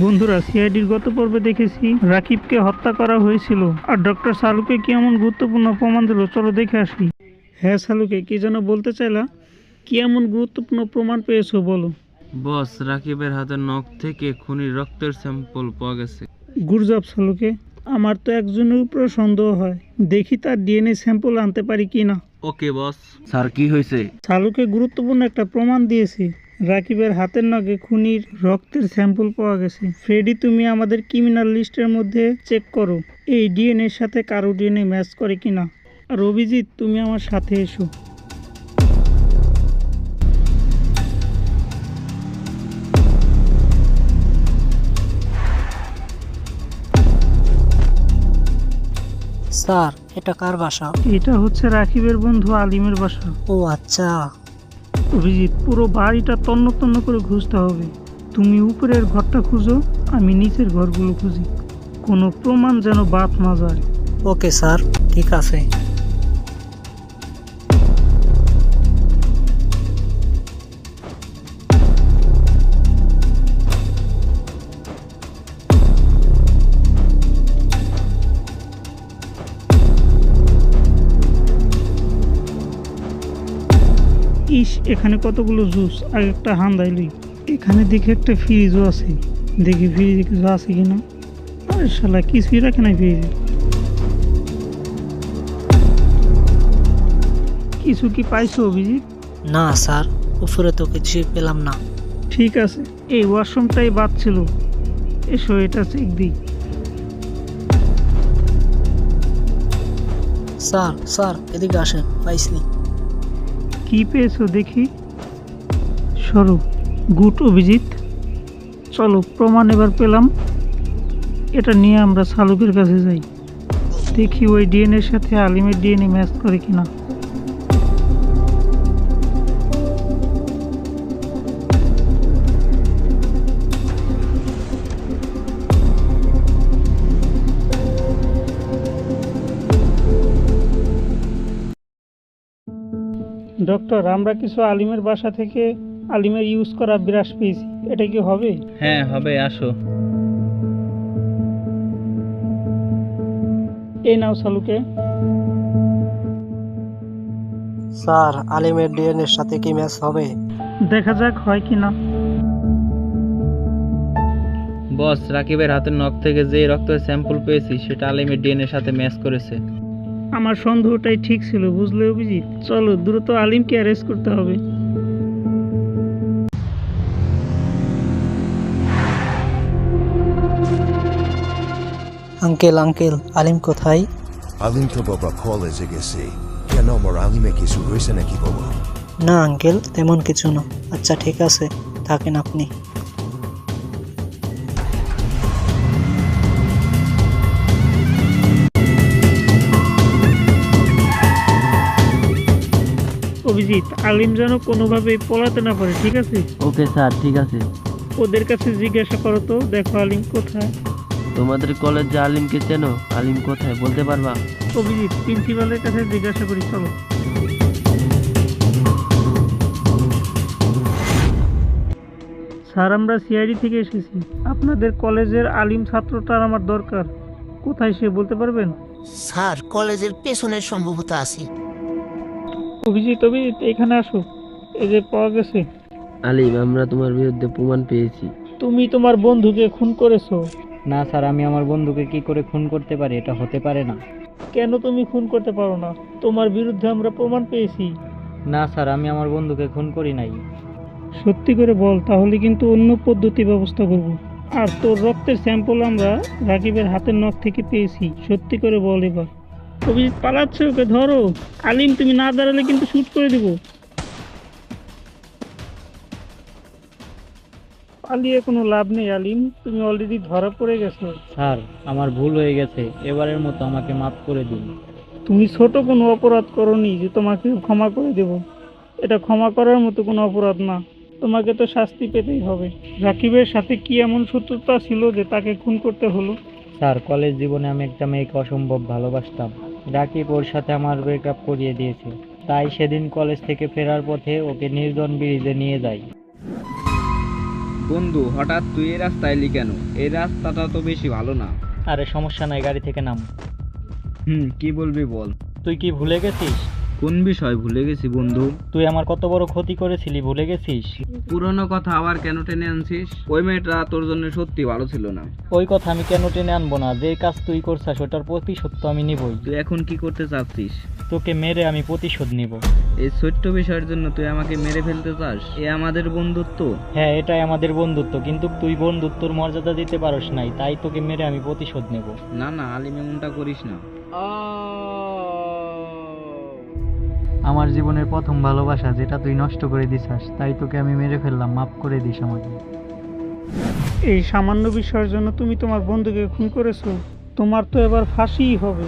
বন্ধুরা, সিআইডির গত পর্বে দেখেছি রাকিবকে হত্যা করা হয়েছিল, আর ডক্টর সালুকে কি এমন গুরুত্বপূর্ণ প্রমাণ দিল, চলো দেখে আসি। হ্যাঁ সালুকে, কি যেন বলতে চাইলা? কি এমন গুরুত্বপূর্ণ প্রমাণ পেয়েছো বলো। বস, রাকিবের হাতের নখ থেকে খুনির রক্তের স্যাম্পল পাওয়া গেছে। গুরজাব সালুকে, আমার তো একজনের উপরে সন্দেহ হয়, দেখি তার ডিএনএ স্যাম্পল আনতে পারি কি না। ওকে বস। স্যার, কি হয়েছে? সালুকে গুরুত্বপূর্ণ একটা প্রমাণ দিয়েছি। রাকিবের হাতের নখে খুনির রক্তের স্যাম্পল পাওয়া গেছে। ফ্রেডি, তুমি আমাদের ক্রিমিনাল লিস্টের মধ্যে চেক করো এই ডিএনএর সাথে কারো ডিএনএ ম্যাচ করে কিনা। আর অভিজিৎ, তুমি আমার সাথে এসো। স্যার, এটা কার বাসা? এটা হচ্ছে রাকিবের বন্ধু আলিমের বাসা। ও আচ্ছা। অভিজিৎ, পুরো বাড়িটা তন্ন তন্ন করে খুঁজতে হবে। তুমি উপরের ঘরটা খুঁজো, আমি নিচের ঘরগুলো খুঁজি। কোনো প্রমাণ যেন বাদ না যায়। ওকে স্যার, ঠিক আছে। ইস, এখানে কতগুলো জুস, আর একটা হান্দাইলি। এখানে দেখি একটা ফ্রিজও আছে, দেখি ফ্রিজে কিছু আছে কিনা। আরে শালা, কিছুই রাখে না ফ্রিজে। কিছু কি পাইছো অভিজিৎ? না স্যার, উপরে তো কিছুই পেলাম না। ঠিক আছে, এই ওয়াশরুমটাই বাদ ছিল। এসো, এটা চেক দিই। স্যার স্যার, এদিকে আসেন, পাইছি। কি পেয়েছো দেখি। সরো। গুড অভিজিৎ, চলো, প্রমাণ এবার পেলাম। এটা নিয়ে আমরা সালুকের কাছে যাই, দেখি ওই ডিএনএর সাথে আলিমের ডিএনএ ম্যাচ করে কিনা। ডক্টর, আমরা কিছু আলিমের বাসা থেকে আলিমের ইউজ করা ব্রাশ পেয়েছি, এটা কি হবে? হ্যাঁ হবে, আসো। এই নাও সালুকে। স্যার, আলিমের ডিএনএর সাথে কি ম্যাচ হবে? দেখা যাক হয় কিনা। বস, রাকিবের হাতের নখ থেকে যে রক্তের স্যাম্পল পেয়েছি সেটা আলিমের ডিএনএর সাথে ম্যাচ করেছে। আমার সন্দেহটাই ঠিক ছিল, বুঝলে অভিজিৎ। চলো, দ্রুত আলিমকে অ্যারেস্ট করতে হবে। আঙ্কেল আঙ্কেল, আলিম কোথায়? আলিম তো বাবা কলেজে গেছে। কেন, আমার আলিমে কিছু হয়েছে নাকি বাবা? না আঙ্কেল, তেমন কিছু না। আচ্ছা ঠিক আছে, থাকেন আপনি। অভিজিৎ, আলিম যেন কোনোভাবে পলাতে না পারে, ঠিক আছে? ওকে স্যার, ঠিক আছে। ওদের কাছে জিজ্ঞাসা করো তো, দেখো আলিম কোথায়। তোমাদের কলেজে আলিমকে চেনো? আলিম কোথায় বলতে পারবা? অভিজিৎ, প্রিন্সিপালের কাছে জিজ্ঞাসা করি, চলো। স্যার, আমরা সিআইডি থেকে এসেছি। আপনাদের কলেজের আলিম ছাত্রটার আমার দরকার। কোথায় সে বলতে পারবেন? স্যার, কলেজের পেছনের সম্ভবত আছে। অভিজিৎ, অভিজিৎ, এখানে আসো। এই যে পাওয়া গেছে। আলিম, আমরা তোমার বিরুদ্ধে প্রমাণ পেয়েছি। তুমি তোমার বন্ধুকে খুন করেছো। না স্যার, আমি আমার বন্ধুকে কি করে খুন করতে পারি? এটা হতে পারে না। কেন তুমি খুন করতে পারো না? তোমার বিরুদ্ধে আমরা প্রমাণ পেয়েছি। না স্যার, আমি আমার বন্ধুকে খুন করি নাই। সত্যি করে বল, তাহলে কিন্তু অন্য পদ্ধতি ব্যবস্থা করব। আর তোর রক্তের স্যাম্পল আমরা রাকিবের হাতের নখ থেকে পেয়েছি। সত্যি করে বল এবার। অভিজিৎ পালাচ্ছে, ওকে ধরো। আলিম, তুমি না দাঁড়ালে কিন্তু শুট করে দিব। পালিয়ে কোনো লাভ নেই আলিম, তুমি অলরেডি ধরা পড়ে গেছো। স্যার, আমার ভুল হয়ে গেছে, এবারের মতো আমাকে মাফ করে দিন। তুমি ছোট কোনো অপরাধ করোনি যে তোমাকে ক্ষমা করে দেব। এটা ক্ষমা করার মতো কোনো অপরাধ না। তোমাকে তো শাস্তি পেতেই হবে। রাকিবের সাথে কি এমন শত্রুতা ছিল যে তাকে খুন করতে হলো? স্যার, কলেজ জীবনে আমি একটা মেয়েকে অসম্ভব ভালোবাসতাম। রাকিব ওর সাথে আমার ব্রেকআপ করিয়ে দিয়েছে। তাই সেদিন কলেজ থেকে ফেরার পথে ওকে নির্জন ব্রিজে নিয়ে যাই। বন্ধু, হঠাৎ তুই এই রাস্তায় এলি কেন? এই রাস্তাটা তো বেশি ভালো না। আরে সমস্যা নাই, গাড়ি থেকে নাম। কি বলবি বল। তুই কি ভুলে গেছিস? কোন বিষয় ভুলে গেছি বন্ধু? তুই আমার কত বড় ক্ষতি করেছিলি, ভুলে গেছিস? পুরনো কথা আবার কেন টেনে আনছিস? ওই মেয়েটা তোর জন্য সত্যি ভালো ছিল না। ওই কথা আমি কেন টেনে আনবো না? যে কাজ তুই করছিস ওটার প্রতিশোধ তো আমি নিবই। তুই এখন কি করতে চাচ্ছিস? তোকে মেরে আমি প্রতিশোধ নিব। এই ছোট্ট বিষয়ের জন্য তুই আমাকে মেরে ফেলতে চাস? এ আমাদের বন্ধুত্ব? হ্যাঁ, এটাই আমাদের বন্ধুত্ব, কিন্তু তুই বন্ধুত্বর মর্যাদা দিতে পারস নাই, তাই তোকে মেরে আমি প্রতিশোধ নেব। না না আলিম, এমনটা করিস না। আমার জীবনের প্রথম ভালোবাসা, যেটা তুই নষ্ট করে দিছাস, তাই তোকে আমি মেরে ফেললাম, মাফ করে দিস আমাকে। এই সামান্য বিষয়ের জন্য তুমি তোমার বন্ধুকে খুন করেছো? তোমার তো এবার ফাঁসিই হবে।